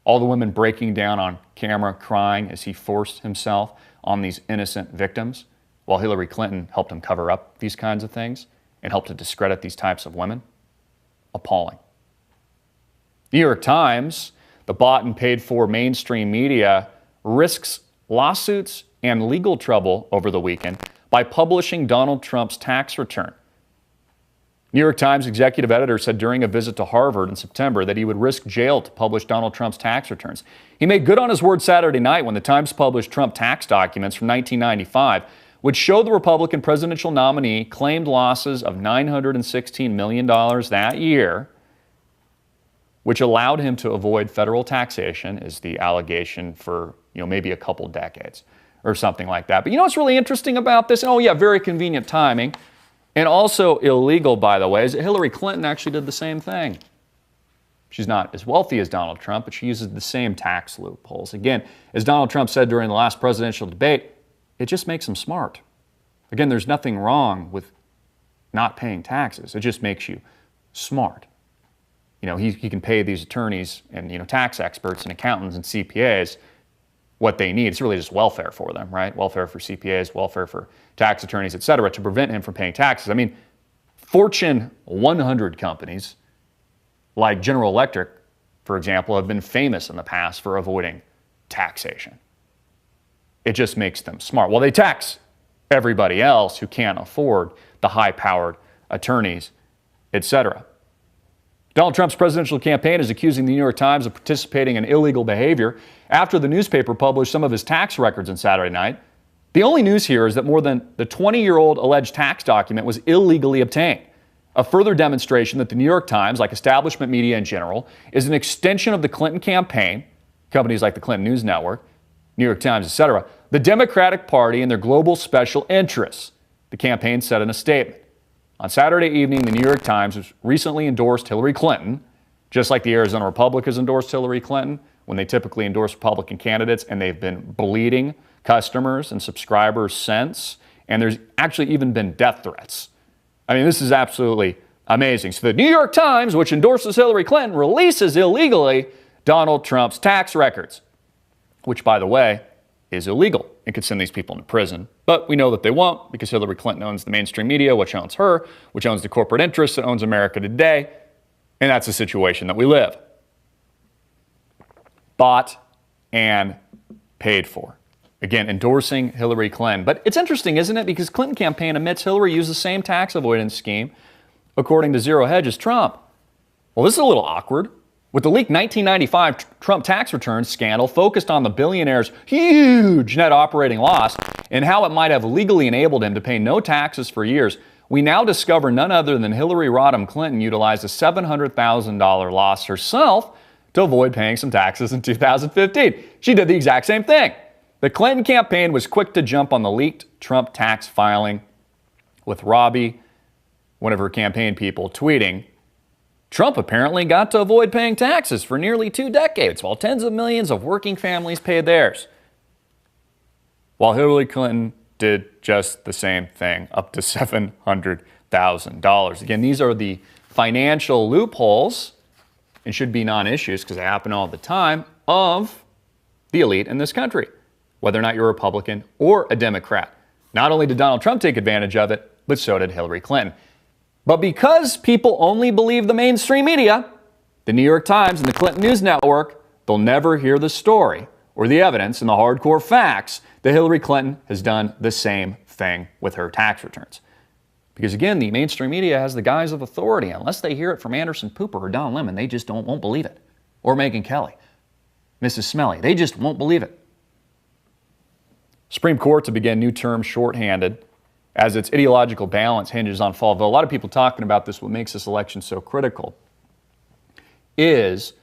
All the women breaking down on camera, crying as he forced himself on these innocent victims, while Hillary Clinton helped him cover up these kinds of things and helped to discredit these types of women. Appalling. New York Times, the bought and paid for mainstream media, risks lawsuits and legal trouble over the weekend by publishing Donald Trump's tax return. New York Times executive editor said during a visit to Harvard in September that he would risk jail to publish Donald Trump's tax returns. He made good on his word Saturday night when the Times published Trump tax documents from 1995, which showed the Republican presidential nominee claimed losses of $916 million that year, which allowed him to avoid federal taxation, is the allegation for maybe a couple decades or something like that. But what's really interesting about this? Oh yeah, very convenient timing. And also illegal, by the way, is that Hillary Clinton actually did the same thing. She's not as wealthy as Donald Trump, but she uses the same tax loopholes. Again, as Donald Trump said during the last presidential debate, it just makes him smart. Again, there's nothing wrong with not paying taxes. It just makes you smart. He can pay these attorneys and tax experts and accountants and CPAs what they need. It's really just welfare for them, right? Welfare for CPAs, welfare for tax attorneys, et cetera, to prevent him from paying taxes. I mean, Fortune 100 companies like General Electric, for example, have been famous in the past for avoiding taxation. It just makes them smart. Well, they tax everybody else who can't afford the high-powered attorneys, et cetera. Donald Trump's presidential campaign is accusing the New York Times of participating in illegal behavior after the newspaper published some of his tax records on Saturday night. The only news here is that more than the 20-year-old alleged tax document was illegally obtained, a further demonstration that the New York Times, like establishment media in general, is an extension of the Clinton campaign companies like the Clinton News Network, New York Times, etc., the Democratic Party and their global special interests, the campaign said in a statement. On Saturday evening, the New York Times recently endorsed Hillary Clinton, just like the Arizona Republicans endorsed Hillary Clinton when they typically endorse Republican candidates, and they've been bleeding customers and subscribers since, and there's actually even been death threats. I mean, this is absolutely amazing. So the New York Times, which endorses Hillary Clinton, releases illegally Donald Trump's tax records, which, by the way, is illegal and could send these people into prison. But we know that they won't because Hillary Clinton owns the mainstream media, which owns her, which owns the corporate interests that owns America today. And that's the situation that we live. Bought and paid for. Again, endorsing Hillary Clinton. But it's interesting, isn't it? Because Clinton campaign admits Hillary used the same tax avoidance scheme, according to Zero Hedge, as Trump. Well, this is a little awkward. With the leaked 1995 Trump tax returns scandal focused on the billionaire's huge net operating loss and how it might have legally enabled him to pay no taxes for years, we now discover none other than Hillary Rodham Clinton utilized a $700,000 loss herself to avoid paying some taxes in 2015. She did the exact same thing. The Clinton campaign was quick to jump on the leaked Trump tax filing, with Robbie, one of her campaign people, tweeting, Trump apparently got to avoid paying taxes for nearly 2 decades, while tens of millions of working families paid theirs. While Hillary Clinton did just the same thing, up to $700,000. Again, these are the financial loopholes, and should be non-issues because they happen all the time, of the elite in this country, whether or not you're a Republican or a Democrat. Not only did Donald Trump take advantage of it, but so did Hillary Clinton. But because people only believe the mainstream media, the New York Times and the Clinton News Network, they'll never hear the story or the evidence and the hardcore facts that Hillary Clinton has done the same thing with her tax returns. Because again, the mainstream media has the guise of authority. Unless they hear it from Anderson Cooper or Don Lemon, they just won't believe it. Or Megyn Kelly, Mrs. Smelly, they just won't believe it. Supreme Court to begin new term shorthanded as its ideological balance hinges on fall. Though a lot of people talking about this, what makes this election so critical is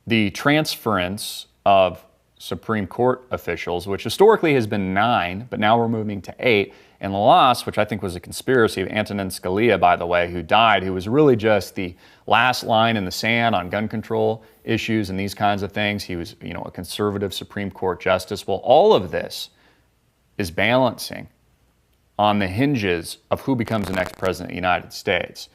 the transference of Supreme Court officials, which historically has been 9, but now we're moving to 8. And the loss, which I think was a conspiracy of Antonin Scalia, by the way, who died, who was really just the last line in the sand on gun control issues and these kinds of things. He was, a conservative Supreme Court justice. Well, all of this is balancing on the hinges of who becomes the next president of the United States.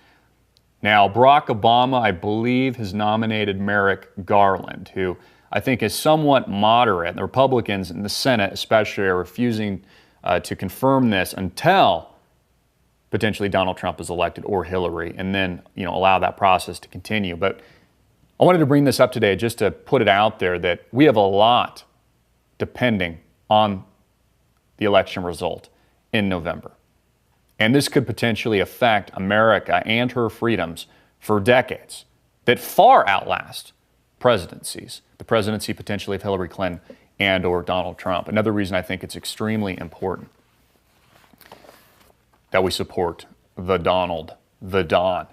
Now, Barack Obama, I believe, has nominated Merrick Garland, who I think is somewhat moderate. The Republicans in the Senate especially are refusing to confirm this until potentially Donald Trump is elected or Hillary, and then allow that process to continue. But I wanted to bring this up today just to put it out there that we have a lot depending on the election result in November. And this could potentially affect America and her freedoms for decades that far outlast presidencies, the presidency potentially of Hillary Clinton and or Donald Trump. Another reason I think it's extremely important that we support the Donald, the Don.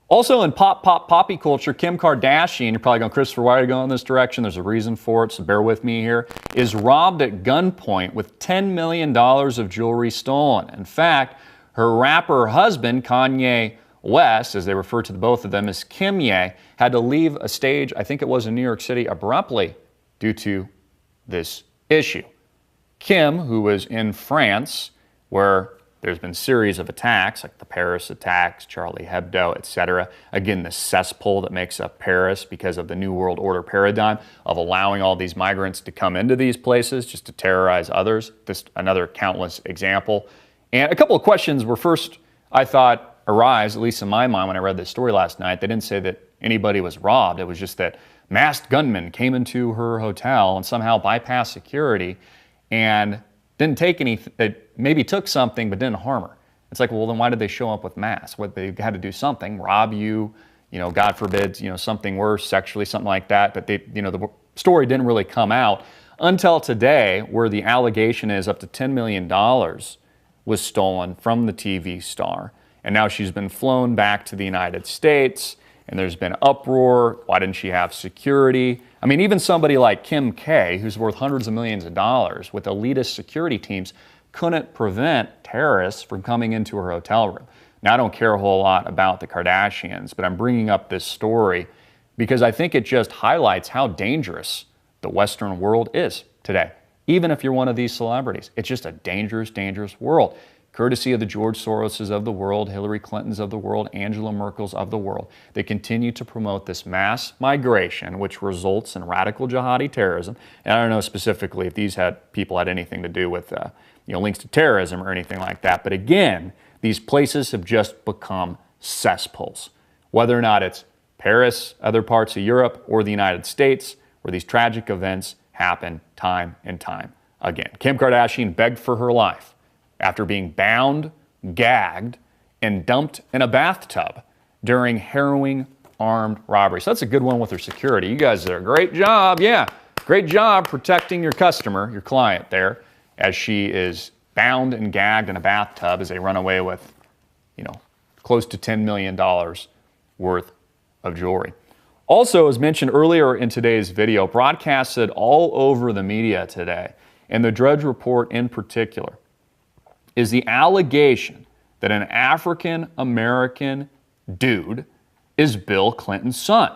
Also in poppy culture, Kim Kardashian, you're probably going, Christopher, why are you going in this direction? There's a reason for it, so bear with me here, is robbed at gunpoint with $10 million of jewelry stolen. In fact, her rapper husband, Kanye West, as they refer to the both of them as Kimye, had to leave a stage, I think it was in New York City, abruptly due to this issue. Kim, who was in France, where there's been a series of attacks, like the Paris attacks, Charlie Hebdo, etc. Again, the cesspool that makes up Paris because of the New World Order paradigm of allowing all these migrants to come into these places just to terrorize others. This another countless example. And a couple of questions were first, I thought, arise, at least in my mind when I read this story last night. They didn't say that anybody was robbed. It was just that masked gunmen came into her hotel and somehow bypassed security and didn't take anything, they maybe took something but didn't harm her. It's like, well, then why did they show up with masks? What, they had to do something, rob you, God forbid, something worse, sexually, something like that. But they, the story didn't really come out until today, where the allegation is up to $10 million was stolen from the TV star. And now she's been flown back to the United States. and there's been uproar. Why didn't she have security? I mean, even somebody like Kim K, who's worth hundreds of millions of dollars with elitist security teams, couldn't prevent terrorists from coming into her hotel room. Now, I don't care a whole lot about the Kardashians, but I'm bringing up this story because I think it just highlights how dangerous the Western world is today. Even if you're one of these celebrities, it's just a dangerous, dangerous world. Courtesy of the George Soroses of the world, Hillary Clintons of the world, Angela Merkel's of the world. They continue to promote this mass migration, which results in radical jihadi terrorism. And I don't know specifically if these people had anything to do with links to terrorism or anything like that. But again, these places have just become cesspools. Whether or not it's Paris, other parts of Europe, or the United States, where these tragic events happen time and time again. Kim Kardashian begged for her life after being bound, gagged, and dumped in a bathtub during harrowing armed robbery. So that's a good one with her security. You guys did a great job. Yeah, great job protecting your customer, your client there, as she is bound and gagged in a bathtub as they run away with, close to $10 million worth of jewelry. Also, as mentioned earlier in today's video, broadcasted all over the media today, and the Drudge Report in particular, is the allegation that an African-American dude is Bill Clinton's son.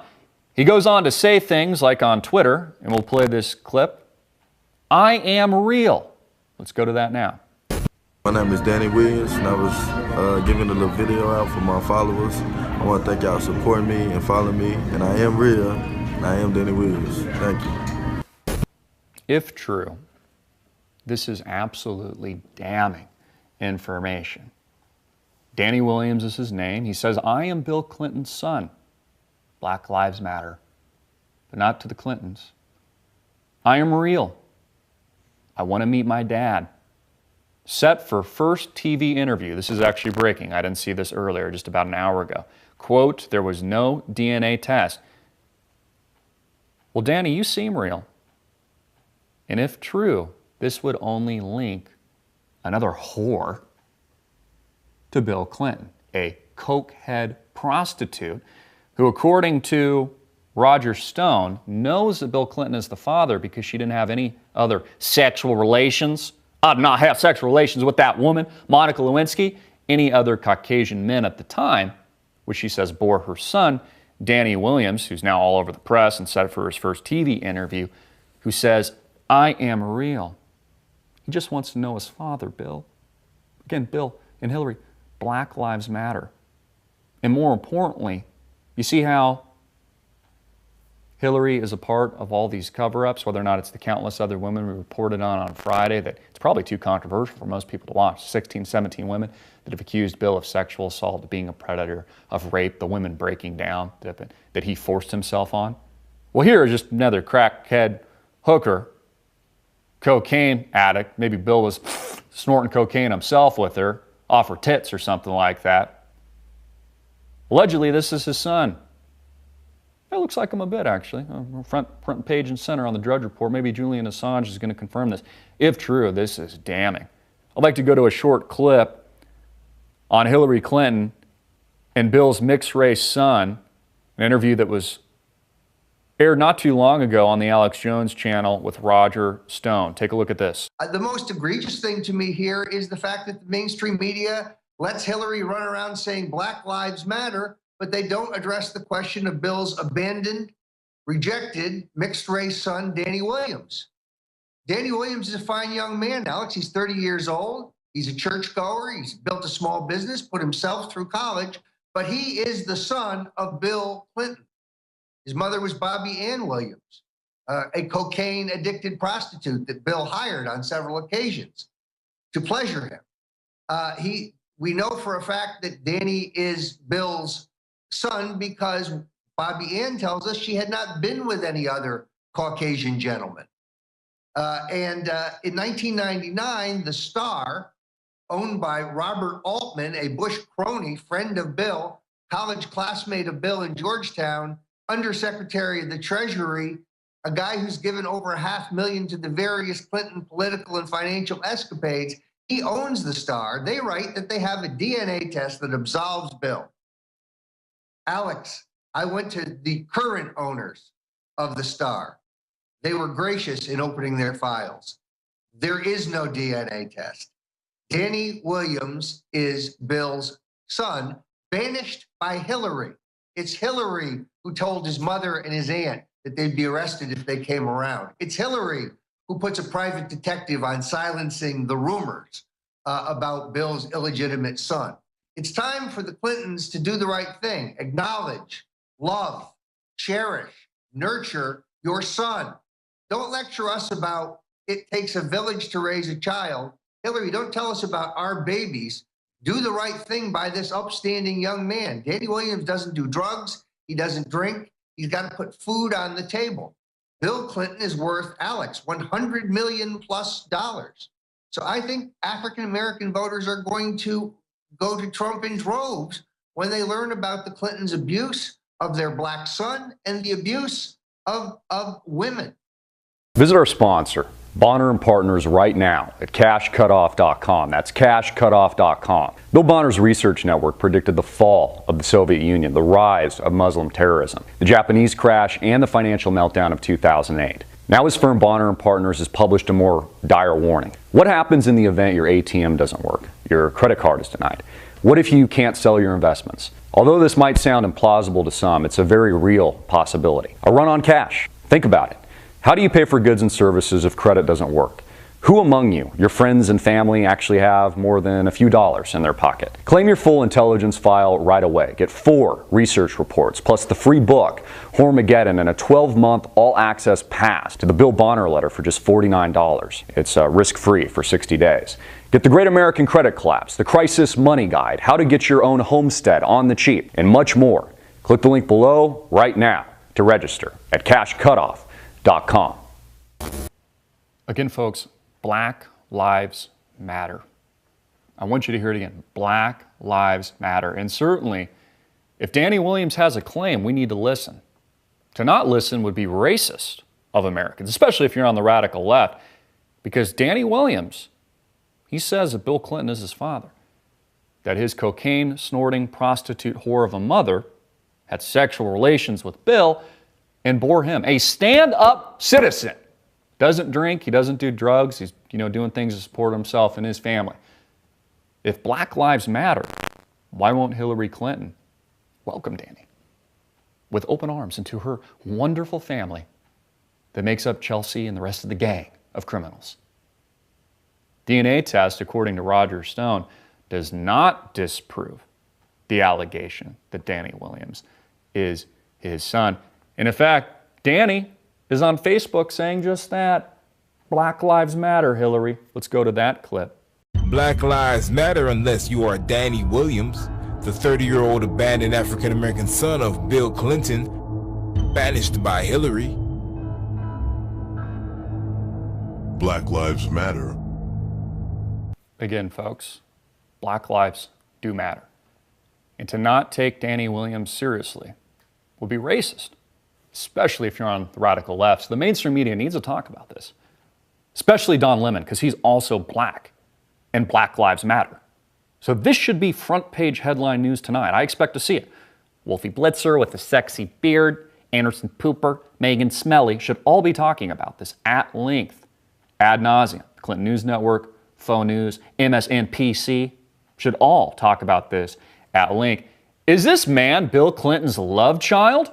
He goes on to say things like on Twitter, and we'll play this clip, "I am real." Let's go to that now. My name is Danny Williams, and I was giving a little video out for my followers. I want to thank y'all for supporting me and following me, and I am real, and I am Danny Williams. Thank you. If true, this is absolutely damning information. Danny Williams is his name. He says, "I am Bill Clinton's son. Black Lives Matter, but not to the Clintons. I am real. I want to meet my dad. Set for first TV interview." This is actually breaking. I didn't see this earlier, just about an hour ago. Quote, "There was no DNA test." Well, Danny, you seem real. And if true, this would only link another whore to Bill Clinton, a cokehead prostitute who, according to Roger Stone, knows that Bill Clinton is the father because she didn't have any other sexual relations. I did not have sexual relations with that woman, Monica Lewinsky, any other Caucasian men at the time, which she says bore her son, Danny Williams, who's now all over the press and set for his first TV interview, who says, "I am real." He just wants to know his father, Bill. Again, Bill and Hillary, Black Lives Matter. And more importantly, you see how Hillary is a part of all these cover-ups, whether or not it's the countless other women we reported on Friday that it's probably too controversial for most people to watch. 16, 17 women that have accused Bill of sexual assault, of being a predator, of rape, the women breaking down that he forced himself on. Well, here is just another crackhead hooker, cocaine addict. Maybe Bill was snorting cocaine himself with her, off her tits or something like that. Allegedly, this is his son. It looks like him a bit, actually. Front page and center on the Drudge Report. Maybe Julian Assange is going to confirm this. If true, this is damning. I'd like to go to a short clip on Hillary Clinton and Bill's mixed-race son, an interview that was aired not too long ago on the Alex Jones channel with Roger Stone. Take a look at this. The most egregious thing to me here is the fact that the mainstream media lets Hillary run around saying Black Lives Matter, but they don't address the question of Bill's abandoned, rejected, mixed-race son, Danny Williams. Danny Williams is a fine young man, Alex. He's 30 years old. He's a churchgoer. He's built a small business, put himself through college, but he is the son of Bill Clinton. His mother was Bobby Ann Williams, a cocaine-addicted prostitute that Bill hired on several occasions to pleasure him. We know for a fact that Danny is Bill's son because Bobby Ann tells us she had not been with any other Caucasian gentleman. In 1999, the Star, owned by Robert Altman, a Bush crony, friend of Bill, college classmate of Bill in Georgetown, Undersecretary of the Treasury, a guy who's given over $500,000 to the various Clinton political and financial escapades. He owns the Star. They write that they have a DNA test that absolves Bill. Alex, I went to the current owners of the Star. They were gracious in opening their files. There is no DNA test. Danny Williams is Bill's son, banished by Hillary. It's Hillary who told his mother and his aunt that they'd be arrested if they came around. It's Hillary who puts a private detective on silencing the rumors about Bill's illegitimate son. It's time for the Clintons to do the right thing. Acknowledge, love, cherish, nurture your son. Don't lecture us about it takes a village to raise a child. Hillary, don't tell us about our babies. Do the right thing by this upstanding young man. Danny Williams doesn't do drugs. He doesn't drink. He's got to put food on the table. Bill Clinton is worth, Alex, $100 million plus. So I think African-American voters are going to go to Trump in droves when they learn about the Clintons' abuse of their black son and the abuse of women. Visit our sponsor, Bonner and Partners, right now at cashcutoff.com. That's cashcutoff.com. Bill Bonner's research network predicted the fall of the Soviet Union, the rise of Muslim terrorism, the Japanese crash, and the financial meltdown of 2008. Now his firm Bonner and Partners has published a more dire warning. What happens in the event your ATM doesn't work, your credit card is denied? What if you can't sell your investments? Although this might sound implausible to some, it's a very real possibility. A run on cash. Think about it. How do you pay for goods and services if credit doesn't work? Who among you, your friends and family, actually have more than a few dollars in their pocket? Claim your full intelligence file right away. Get 4 research reports, plus the free book, Hormageddon, and a 12-month all-access pass to the Bill Bonner letter for just $49. It's risk-free for 60 days. Get the Great American Credit Collapse, the Crisis Money Guide, how to get your own homestead on the cheap, and much more. Click the link below right now to register at cashcutoff.com. Again, folks, Black Lives Matter. I want you to hear it again. Black Lives Matter. And certainly, if Danny Williams has a claim, we need to listen. To not listen would be racist of Americans, especially if you're on the radical left, because Danny Williams, he says that Bill Clinton is his father, that his cocaine-snorting prostitute whore of a mother had sexual relations with Bill and bore him, a stand-up citizen. Doesn't drink, he doesn't do drugs, he's doing things to support himself and his family. If Black Lives Matter, why won't Hillary Clinton welcome Danny with open arms into her wonderful family that makes up Chelsea and the rest of the gang of criminals? DNA test, according to Roger Stone, does not disprove the allegation that Danny Williams is his son. And in fact, Danny is on Facebook saying just that. Black Lives Matter, Hillary. Let's go to that clip. Black Lives Matter unless you are Danny Williams, the 30-year-old abandoned African-American son of Bill Clinton, banished by Hillary. Black Lives Matter. Again, folks, Black lives do matter. And to not take Danny Williams seriously would be racist, especially if you're on the radical left. So the mainstream media needs to talk about this, especially Don Lemon, because he's also black, and Black Lives Matter. So this should be front page headline news tonight. I expect to see it. Wolfie Blitzer with the sexy beard, Anderson Pooper, Megan Smelly should all be talking about this at length, ad nauseum. The Clinton News Network, Faux News, MSNBC should all talk about this at length. Is this man Bill Clinton's love child?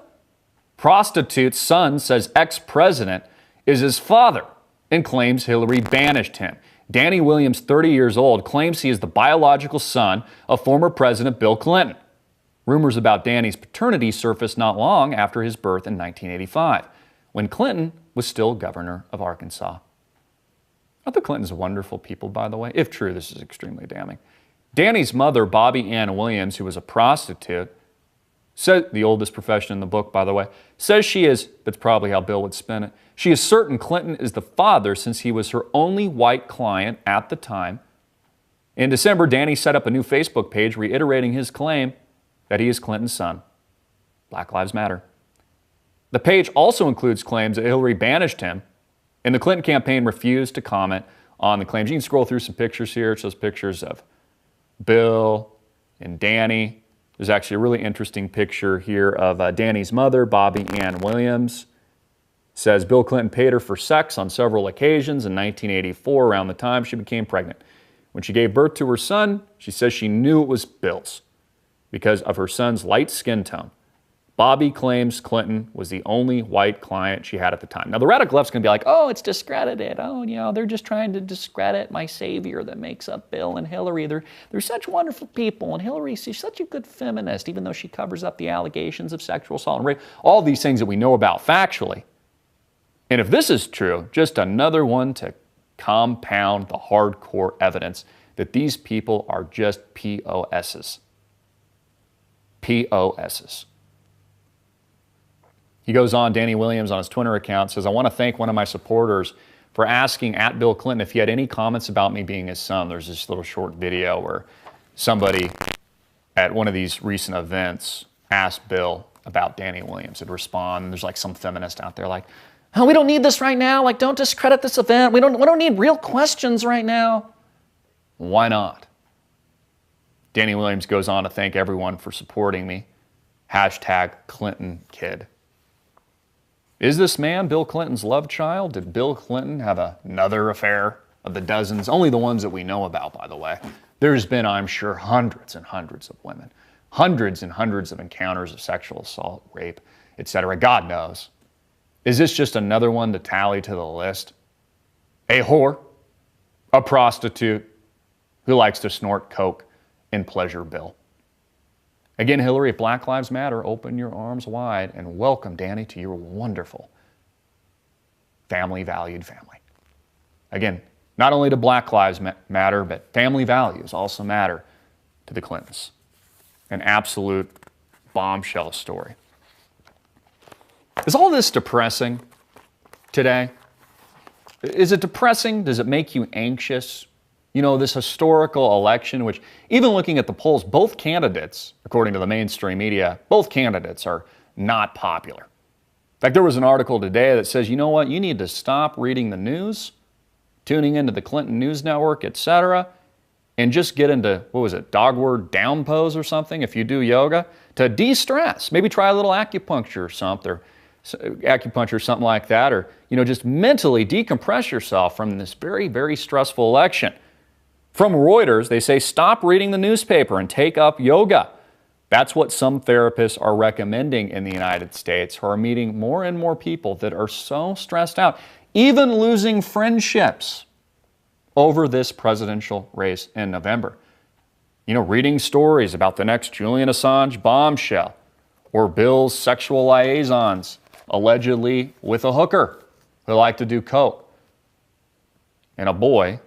Prostitute's son says ex-president is his father and claims Hillary banished him. Danny Williams, 30 years old, claims he is the biological son of former President Bill Clinton. Rumors about Danny's paternity surfaced not long after his birth in 1985, when Clinton was still governor of Arkansas. Aren't the Clintons wonderful people, by the way? If true, this is extremely damning. Danny's mother, Bobby Ann Williams, who was a prostitute, the oldest profession in the book, by the way, says she is, that's probably how Bill would spin it, she is certain Clinton is the father since he was her only white client at the time. In December, Danny set up a new Facebook page reiterating his claim that he is Clinton's son. Black Lives Matter. The page also includes claims that Hillary banished him, and the Clinton campaign refused to comment on the claims. You can scroll through some pictures here. It shows pictures of Bill and Danny There's actually a really interesting picture here of Danny's mother, Bobby Ann Williams. Says Bill Clinton paid her for sex on several occasions in 1984, around the time she became pregnant. When she gave birth to her son, she says she knew it was Bill's because of her son's light skin tone. Bobby claims Clinton was the only white client she had at the time. Now, the radical left's going to be like, oh, it's discredited. Oh, you know, they're just trying to discredit my savior that makes up Bill and Hillary. They're such wonderful people, and Hillary, she's such a good feminist, even though she covers up the allegations of sexual assault and rape. All these things that we know about factually. And if this is true, just another one to compound the hardcore evidence that these people are just POSs. POSs. He goes on, Danny Williams on his Twitter account says, I want to thank one of my supporters for asking at Bill Clinton if he had any comments about me being his son. There's this little short video where somebody at one of these recent events asked Bill about Danny Williams. He'd respond, and there's like some feminist out there like, oh, we don't need this right now. Like, don't discredit this event. We don't need real questions right now. Why not? Danny Williams goes on to thank everyone for supporting me. Hashtag Clinton kid. Is this man Bill Clinton's love child? Did Bill Clinton have another affair of the dozens? Only the ones that we know about, by the way. There's been, I'm sure, hundreds and hundreds of women. Hundreds and hundreds of encounters of sexual assault, rape, etc. God knows. Is this just another one to tally to the list? A whore, a prostitute who likes to snort coke in Pleasure Bill. Again, Hillary, if Black Lives Matter, open your arms wide and welcome Danny to your wonderful family-valued family. Again, not only do Black Lives matter, but family values also matter to the Clintons. An absolute bombshell story. Is all this depressing today? Is it depressing? Does it make you anxious? You know, this historical election, which even looking at the polls, both candidates, according to the mainstream media, both candidates are not popular. In fact, there was an article today that says, you know what, you need to stop reading the news, tuning into the Clinton News Network, etc., and just get into, what was it, dogward down pose or something if you do yoga, to de-stress. Maybe try a little acupuncture or something, like that, or, you know, just mentally decompress yourself from this very, very stressful election. From Reuters, they say stop reading the newspaper and take up yoga. That's what some therapists are recommending in the United States, who are meeting more and more people that are so stressed out, even losing friendships over this presidential race in November. You know, reading stories about the next Julian Assange bombshell or Bill's sexual liaisons, allegedly with a hooker who liked to do coke, and a boy,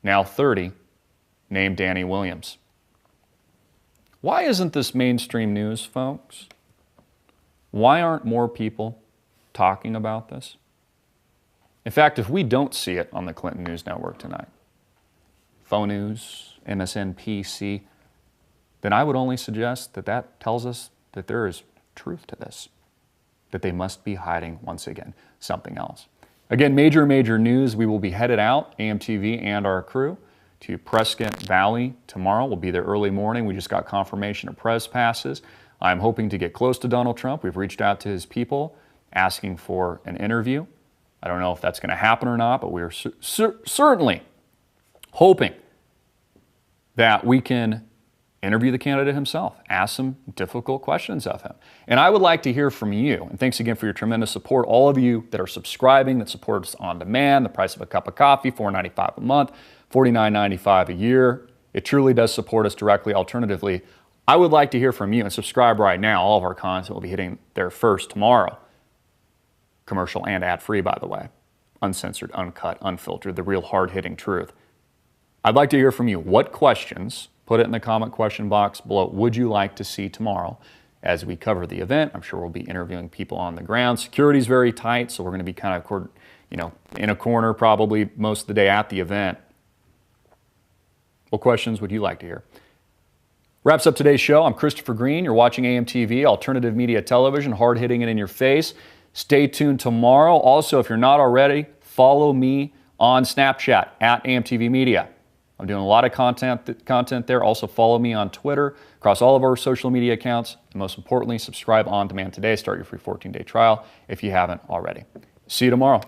now 30, named Danny Williams. Why isn't this mainstream news, folks? Why aren't more people talking about this? In fact, if we don't see it on the Clinton News Network tonight, Faux News, MSNBC, then I would only suggest that that tells us that there is truth to this, that they must be hiding, once again, something else. Again, major news. We will be headed out, AMTV and our crew, to Prescott Valley tomorrow. We'll be there early morning. We just got confirmation of press passes. I'm hoping to get close to Donald Trump. We've reached out to his people asking for an interview. I don't know if that's going to happen or not, but we're certainly hoping that we can interview the candidate himself, ask some difficult questions of him. And I would like to hear from you. And thanks again for your tremendous support. All of you that are subscribing, that support us on demand, the price of a cup of coffee, $4.95 a month, $49.95 a year. It truly does support us directly. Alternatively, I would like to hear from you, and subscribe right now. All of our content will be hitting there first tomorrow. Commercial and ad-free, by the way. Uncensored, uncut, unfiltered, the real hard-hitting truth. I'd like to hear from you. What questions, put it in the comment question box below, would you like to see tomorrow as we cover the event? I'm sure we'll be interviewing people on the ground. Security's very tight, so we're going to be kind of, you know, in a corner probably most of the day at the event. What questions would you like to hear? Wraps up today's show. I'm Christopher Green. You're watching AMTV, Alternative Media Television, hard-hitting it in your face. Stay tuned tomorrow. Also, if you're not already, follow me on Snapchat at AMTV Media. I'm doing a lot of content there. Also follow me on Twitter, across all of our social media accounts. And most importantly, subscribe on demand today. Start your free 14-day trial if you haven't already. See you tomorrow.